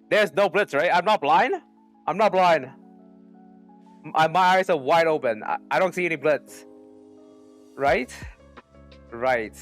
There's no blitz, right? I'm not blind. I'm not blind. My eyes are wide open. I don't see any blitz. Right? Right.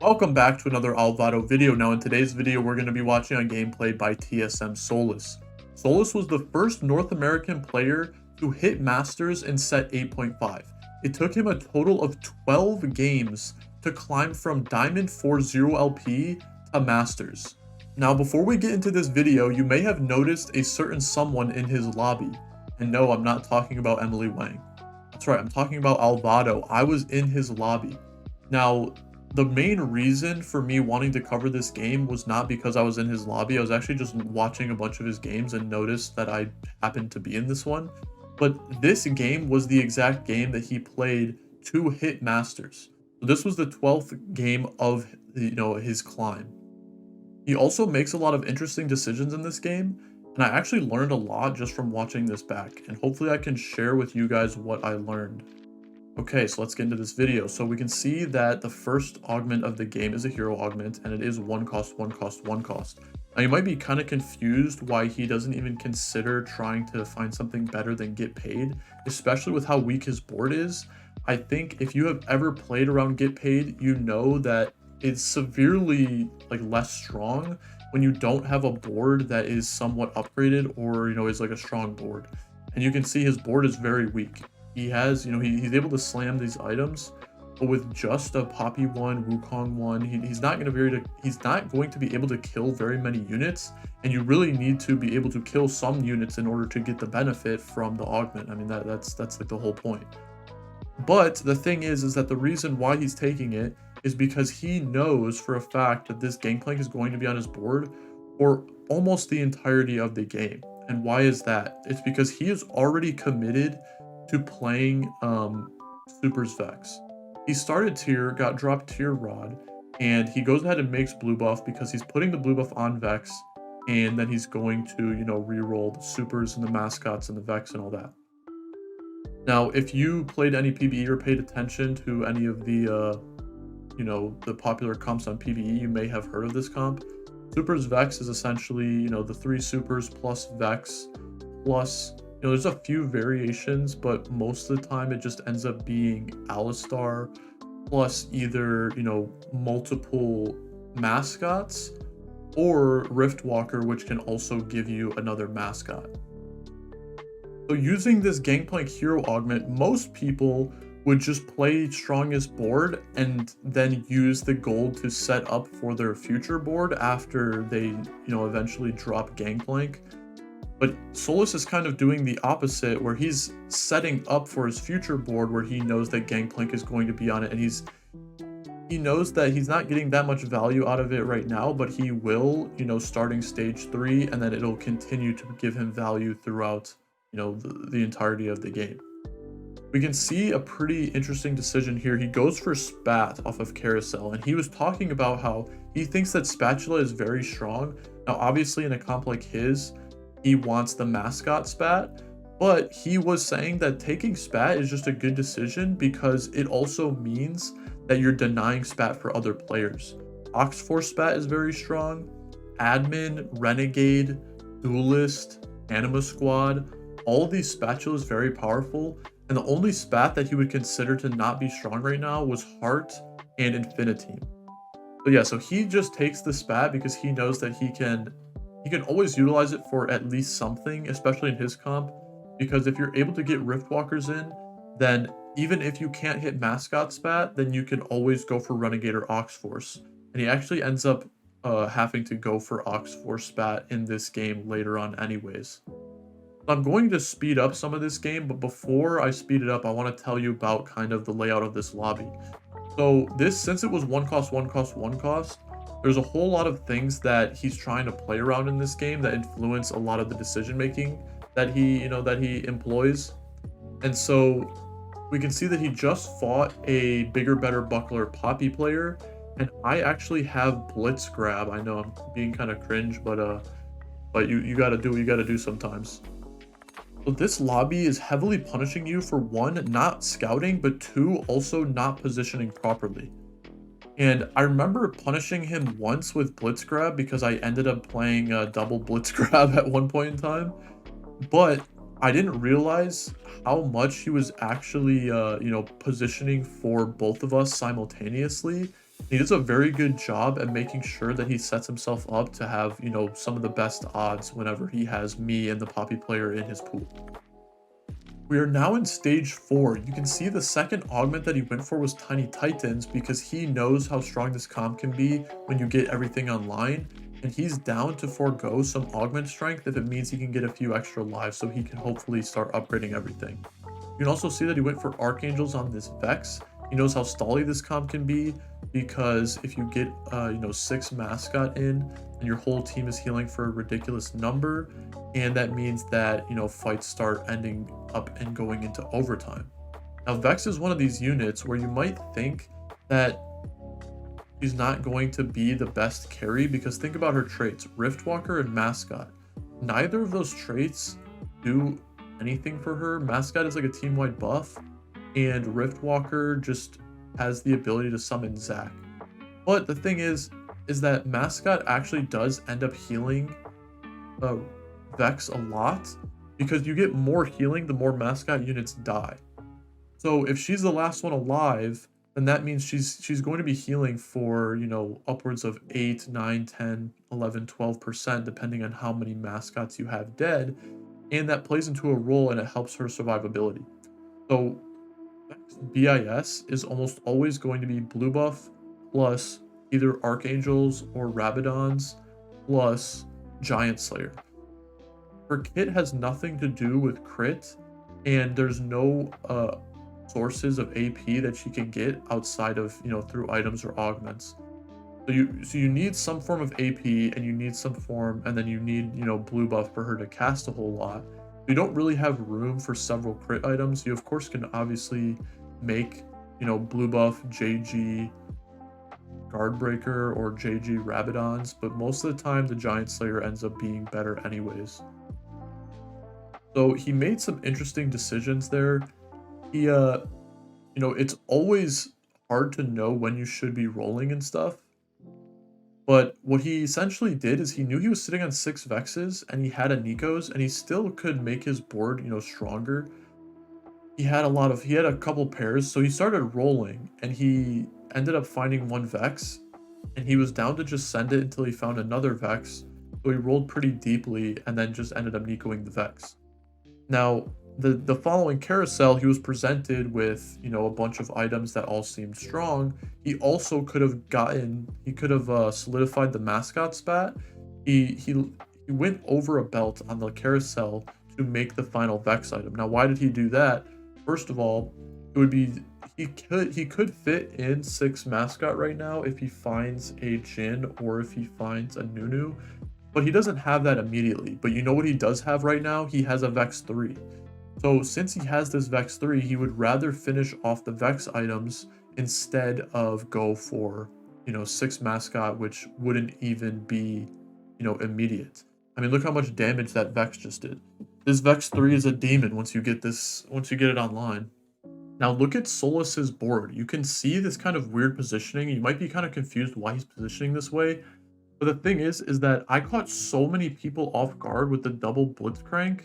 Welcome back to another Alvaro video. Now in today's video, we're going to be watching a gameplay by TSM Solus. Solus was the first North American player to hit Masters in set 8.5. It took him a total of 12 games to climb from Diamond 4-0 LP to Masters. Now before we get into this video, you may have noticed a certain someone in his lobby. And no, I'm not talking about Emily Wang. That's right, I'm talking about Alvaro. I was in his lobby. Now, the main reason for me wanting to cover this game was not because I was in his lobby. I was actually just watching a bunch of his games and noticed that I happened to be in this one. But this game was the exact game that he played to hit Masters. So this was the 12th game of his climb. He also makes a lot of interesting decisions in this game, and I actually learned a lot just from watching this back, and hopefully I can share with you guys what I learned. Okay, so let's get into this video. So we can see that the first augment of the game is a hero augment, and it is 1 cost, 1 cost, 1 cost. Now you might be kind of confused why he doesn't even consider trying to find something better than get paid, especially with how weak his board is. I think if you have ever played around get paid, you know that it's severely less strong when you don't have a board that is somewhat upgraded or is like a strong board. And you can see his board is very weak. He has, he's able to slam these items, but with just a Poppy 1, Wukong 1, he's not going to be able to kill very many units, and you really need to be able to kill some units in order to get the benefit from the augment. I mean, that's like the whole point. But the thing is that the reason why he's taking it is because he knows for a fact that this Gangplank is going to be on his board for almost the entirety of the game. And why is that? It's because he is already committed to playing Super's Vex. He started tier, got dropped tier Rod, and he goes ahead and makes blue buff because he's putting the blue buff on Vex, and then he's going to, reroll the supers and the mascots and the Vex and all that. Now, if you played any PvE or paid attention to any of the, the popular comps on PvE, you may have heard of this comp. Super's Vex is essentially, the 3 supers plus Vex plus there's a few variations, but most of the time it just ends up being Alistar plus either, multiple mascots or Riftwalker, which can also give you another mascot. So using this Gangplank hero augment, most people would just play strongest board and then use the gold to set up for their future board after they, eventually drop Gangplank. But Solus is kind of doing the opposite, where he's setting up for his future board where he knows that Gangplank is going to be on it, and he knows that he's not getting that much value out of it right now, but he will, starting stage 3, and then it'll continue to give him value throughout, the entirety of the game. We can see a pretty interesting decision here. He goes for Spat off of Carousel, and he was talking about how he thinks that Spatula is very strong. Now, obviously, in a comp like his, he wants the mascot Spat, but he was saying that taking Spat is just a good decision because it also means that you're denying Spat for other players. Oxforce Spat is very strong. Admin, Renegade, Duelist, Anima Squad, all of these Spatulas very powerful, and the only Spat that he would consider to not be strong right now was Heart and Infinity. But yeah, so he just takes the Spat because he knows that he can always utilize it for at least something, especially in his comp, because if you're able to get Riftwalkers in, then even if you can't hit Mascot Spat, then you can always go for Renegade or Oxforce. And he actually ends up having to go for Oxforce Spat in this game later on anyways. I'm going to speed up some of this game, but before I speed it up, I want to tell you about kind of the layout of this lobby. So since it was 1 cost, 1 cost, 1 cost, there's a whole lot of things that he's trying to play around in this game that influence a lot of the decision making that he employs. And so we can see that he just fought a bigger, better buckler Poppy player, and I actually have Blitz Grab. I know I'm being kind of cringe, but you gotta do what you gotta do sometimes. So this lobby is heavily punishing you for 1, not scouting, but 2, also not positioning properly. And I remember punishing him once with Blitz Grab because I ended up playing double Blitz Grab at one point in time. But I didn't realize how much he was actually, positioning for both of us simultaneously. He does a very good job at making sure that he sets himself up to have, some of the best odds whenever he has me and the Poppy player in his pool. We are now in stage 4. You can see the second augment that he went for was Tiny Titans because he knows how strong this comp can be when you get everything online, and he's down to forego some augment strength if it means he can get a few extra lives so he can hopefully start upgrading everything. You can also see that he went for Archangels on this Vex. He knows how stally this comp can be because if you get 6 mascot in and your whole team is healing for a ridiculous number, and that means that fights start ending up and going into overtime. Now Vex is one of these units where you might think that she's not going to be the best carry because think about her traits, Riftwalker and Mascot. Neither of those traits do anything for her. Mascot is like a team-wide buff, and Riftwalker just has the ability to summon Zac. But the thing is that Mascot actually does end up healing Vex a lot because you get more healing the more Mascot units die. So if she's the last one alive, then that means she's going to be healing for, upwards of 8, 9, 10, 11, 12%, depending on how many mascots you have dead. And that plays into a role and it helps her survivability. So BIS is almost always going to be blue buff plus either Archangels or Rabadons plus Giant Slayer. Her kit has nothing to do with crit, and there's no sources of AP that she can get outside of through items or augments. So you need some form of AP, and you need some form, and then you need blue buff for her to cast a whole lot. You don't really have room for several crit items. You of course can obviously make blue buff JG Guardbreaker or JG Rabadons, but most of the time the Giant Slayer ends up being better anyways. So he made some interesting decisions there. He it's always hard to know when you should be rolling and stuff. But what he essentially did is he knew he was sitting on 6 Vexes and he had a Nikos and he still could make his board, stronger. He had a couple pairs, so he started rolling and he ended up finding 1 Vex and he was down to just send it until he found another Vex. So he rolled pretty deeply and then just ended up Nicoing the Vex. Now, the following carousel, he was presented with, a bunch of items that all seemed strong. He also could have solidified the mascot spat. He went over a belt on the carousel to make the final Vex item. Now, why did he do that? First of all, it would be, he could fit in 6 mascot right now if he finds a Jhin or if he finds a Nunu, but he doesn't have that immediately. But you know what he does have right now? He has a Vex 3. So since he has this Vex 3, he would rather finish off the Vex items instead of go for, 6 mascot, which wouldn't even be, immediate. I mean, look how much damage that Vex just did. This Vex 3 is a demon once you get it online. Now look at Solis's board. You can see this kind of weird positioning. You might be kind of confused why he's positioning this way. But the thing is that I caught so many people off guard with the double Blitzcrank.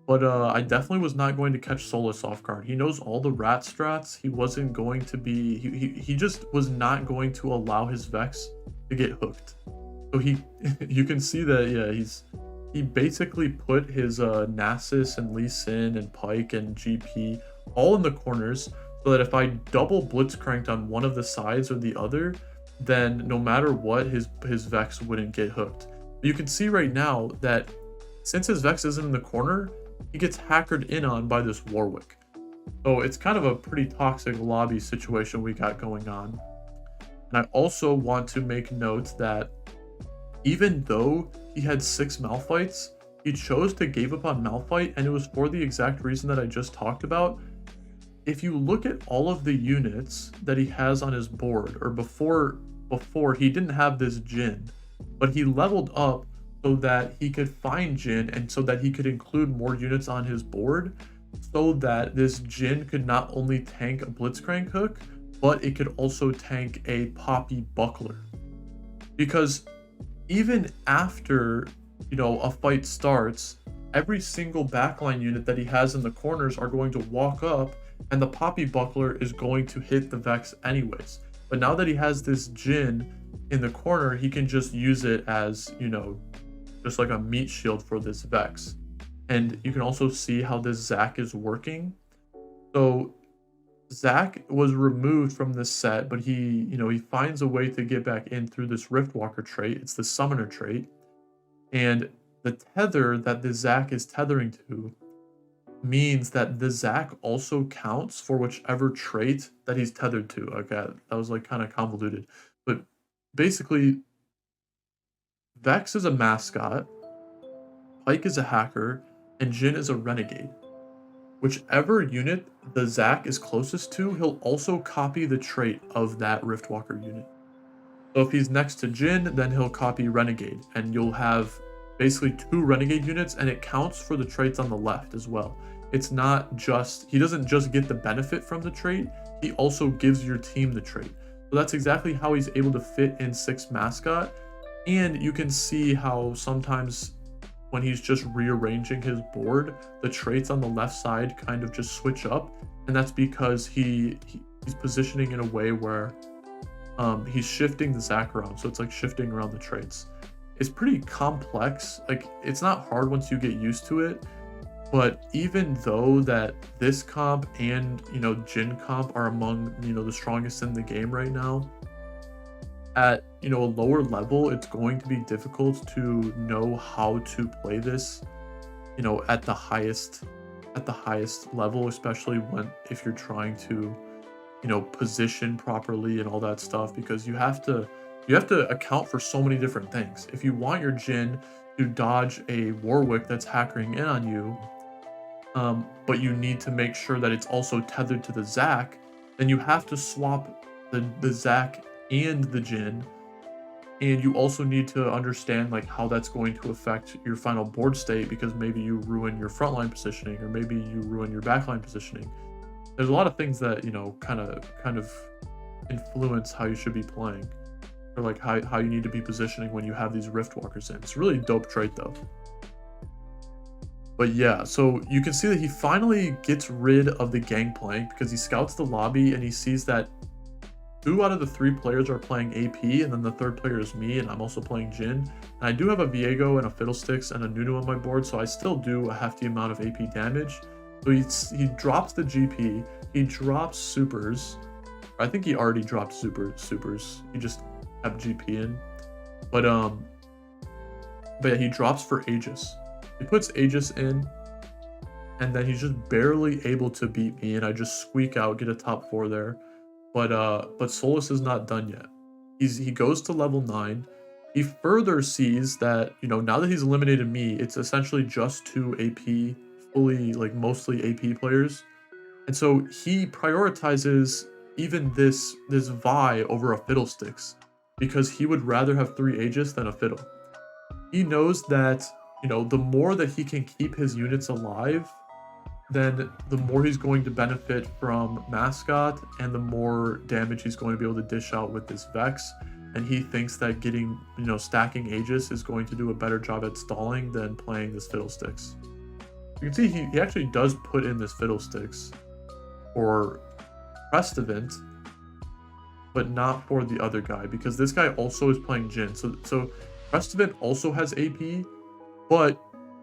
But I definitely was not going to catch Solis off guard. He knows all the rat strats. He wasn't going to be... He just was not going to allow his Vex to get hooked. So you can see that, yeah, he basically put his Nasus and Lee Sin and Pyke and GP all in the corners so that if I double Blitzcranked on one of the sides or the other, then no matter what, his Vex wouldn't get hooked. But you can see right now that since his Vex isn't in the corner, he gets hackered in on by this Warwick. So it's kind of a pretty toxic lobby situation we got going on. And I also want to make note that even though he had 6 Malphites, he chose to give up on Malphite, and it was for the exact reason that I just talked about. If you look at all of the units that he has on his board, or before he didn't have this Jhin, but he leveled up so that he could find Jhin and so that he could include more units on his board so that this Jhin could not only tank a Blitzcrank hook, but it could also tank a Poppy Buckler. Because even after, a fight starts, every single backline unit that he has in the corners are going to walk up, and the Poppy Buckler is going to hit the Vex anyways. But now that he has this Jhin in the corner, he can just use it as, just like a meat shield for this Vex. And you can also see how this Zac is working. So Zac was removed from this set, but he finds a way to get back in through this Riftwalker trait. It's the Summoner trait. And the tether that the Zac is tethering to means that the Zac also counts for whichever trait that he's tethered to. Okay, that was like kind of convoluted. But basically, Vex is a mascot, Pyke is a hacker, and Jhin is a renegade. Whichever unit the Zac is closest to, he'll also copy the trait of that Riftwalker unit. So if he's next to Jhin, then he'll copy Renegade, and you'll have basically 2 Renegade units, and it counts for the traits on the left as well. It's not just, he doesn't just get the benefit from the trait, he also gives your team the trait. So that's exactly how he's able to fit in 6 mascot, and you can see how sometimes when he's just rearranging his board, the traits on the left side kind of just switch up, and that's because he's positioning in a way where he's shifting the Zac around, so it's like shifting around the traits. It's pretty complex. Like, it's not hard once you get used to it, but even though that this comp and Jhin comp are among the strongest in the game right now, at a lower level, it's going to be difficult to know how to play this at the highest level, especially if you're trying to position properly and all that stuff, because you have to account for so many different things. If you want your Jhin to dodge a Warwick that's hackering in on you, but you need to make sure that it's also tethered to the Zac, then you have to swap the Zac and the Jhin, and you also need to understand like how that's going to affect your final board state, because maybe you ruin your frontline positioning, or maybe you ruin your backline positioning. There's a lot of things that kind of influence how you should be playing, or like how you need to be positioning when you have these Riftwalkers in. It's a really dope trait though. But yeah, so you can see that he finally gets rid of the Gangplank because he scouts the lobby and he sees that 2 out of the 3 players are playing AP, and then the 3rd player is me, and I'm also playing Jhin. And I do have a Viego and a Fiddlesticks and a Nunu on my board, so I still do a hefty amount of AP damage. So he drops the GP, he drops supers. I think he already dropped supers. He just have GP in. But yeah, he drops for Aegis. He puts Aegis in, and then he's just barely able to beat me, and I just squeak out, get a top 4 there. But Solis is not done yet. He goes to level 9. He further sees that, now that he's eliminated me, it's essentially just 2 AP, fully, like, mostly AP players. And so he prioritizes even this Vi over a Fiddlesticks, because he would rather have 3 Aegis than a Fiddle. He knows that, the more that he can keep his units alive, then the more he's going to benefit from Mascot, and the more damage he's going to be able to dish out with this Vex. And he thinks that getting, stacking Aegis is going to do a better job at stalling than playing this Fiddlesticks. You can see he actually does put in this Fiddlesticks for Prestivant, but not for the other guy, because this guy also is playing Jhin. So Prestivant also has AP, but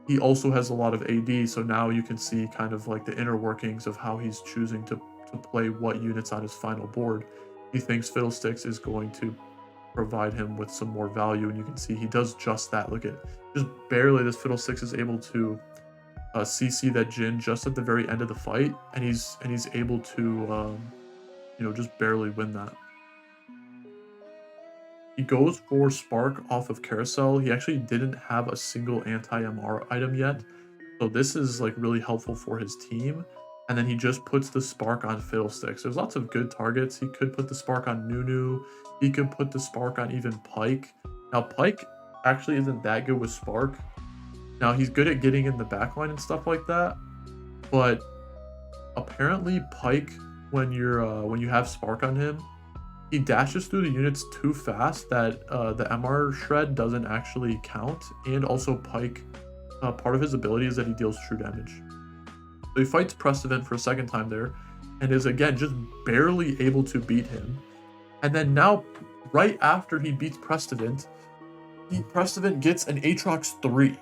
he also has a lot of AD, so now you can see kind of like the inner workings of how he's choosing to play what units on his final board. He thinks Fiddlesticks is going to provide him with some more value, and you can see he does just that. Look at, just barely this Fiddlesticks is able to CC that Jhin just at the very end of the fight, and he's able to just barely win that. He goes for Spark off of Carousel. He actually didn't have a single anti-MR item yet, so this is like really helpful for his team. And then he just puts the Spark on Fiddlesticks. There's lots of good targets. He could put the Spark on Nunu. He could put the Spark on even Pyke. Now, Pyke actually isn't that good with Spark. Now, he's good at getting in the backline and stuff like that, but apparently Pyke when you have Spark on him, he dashes through the units too fast that the MR shred doesn't actually count, and also Pike, part of his ability is that he deals true damage. So he fights Precedent for a second time there, and is again just barely able to beat him. And then now, right after he beats Precedent, Precedent gets an Aatrox 3.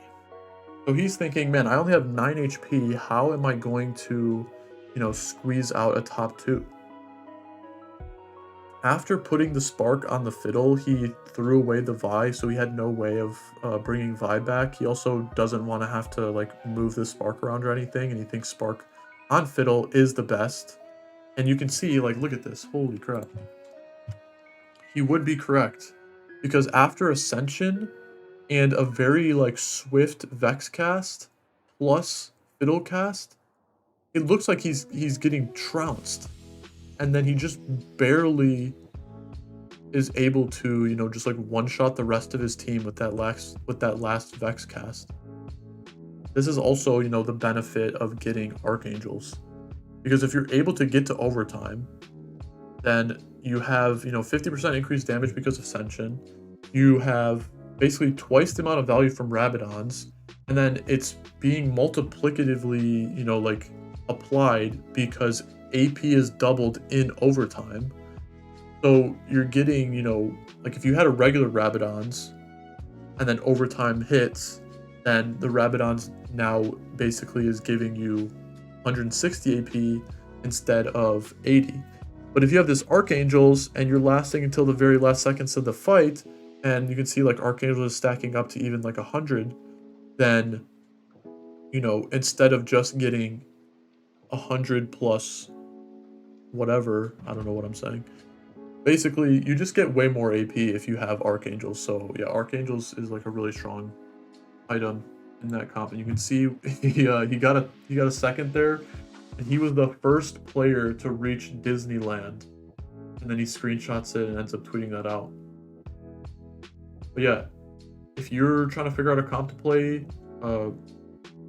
So he's thinking, man, I only have 9 HP, how am I going to, squeeze out a top 2? After putting the Spark on the Fiddle, he threw away the Vi, so he had no way of bringing Vi back. He also doesn't want to have to like move the Spark around or anything, and he thinks Spark on Fiddle is the best. And you can see, like, look at this, holy crap. He would be correct, because after Ascension and a very like swift Vex cast plus Fiddle cast, it looks like he's getting trounced. And then he just barely is able to, just like one-shot the rest of his team with that last Vex cast. This is also, the benefit of getting Archangels. Because if you're able to get to overtime, then you have, 50% increased damage because of Ascension. You have basically twice the amount of value from Rabadons, and then it's being multiplicatively, like applied because AP is doubled in overtime. So you're getting, like if you had a regular Rabadons and then overtime hits, then the Rabadons now basically is giving you 160 AP instead of 80. But if you have this Archangels and you're lasting until the very last seconds of the fight, and you can see like Archangels is stacking up to even like 100, then, instead of just getting 100 plus whatever, I don't know what I'm saying. Basically, you just get way more AP if you have Archangels. So yeah, Archangels is like a really strong item in that comp, and you can see he got a second there, and he was the first player to reach Disneyland, and then he screenshots it and ends up tweeting that out. But yeah, if you're trying to figure out a comp to play,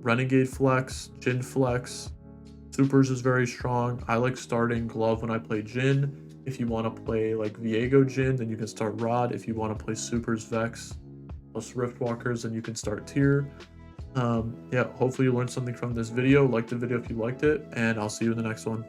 Renegade flex, Jhin flex, Supers is very strong. I like starting Glove when I play Jhin. If you want to play like Viego Jhin, then you can start Rod. If you want to play Supers Vex plus Riftwalkers, then you can start Tyr. Yeah, hopefully you learned something from this video. Like the video if you liked it, and I'll see you in the next one.